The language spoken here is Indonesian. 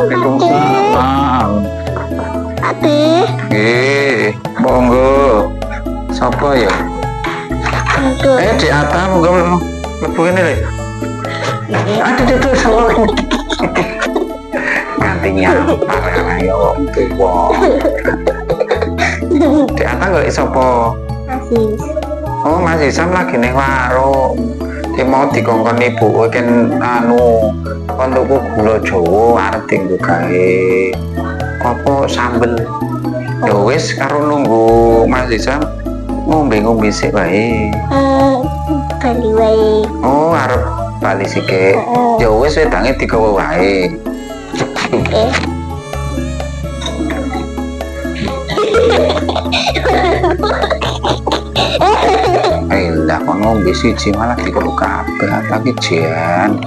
Waalaikumsalam. Ade. Nggih, monggo. Sapa ya? Monggo. Di atas monggo mlebu kene lho. Aduh, sapa? Ganti nyampar ayo tuwa. Di atas golek sapa? Asis. Oh, Mas Isam lagi ning warung. Ki mau dikongkon ibu kan kon tuku gula Jawa arep dienggo gawe apa sambel. Ya wis karo nunggu Mas Isam ngombe sik wae. Bali wae. Oh, arep bali sike. Ya wis wedange digawa wae. Oke. Lah kon ngombe siji malah dikelu kabeh lagi jen.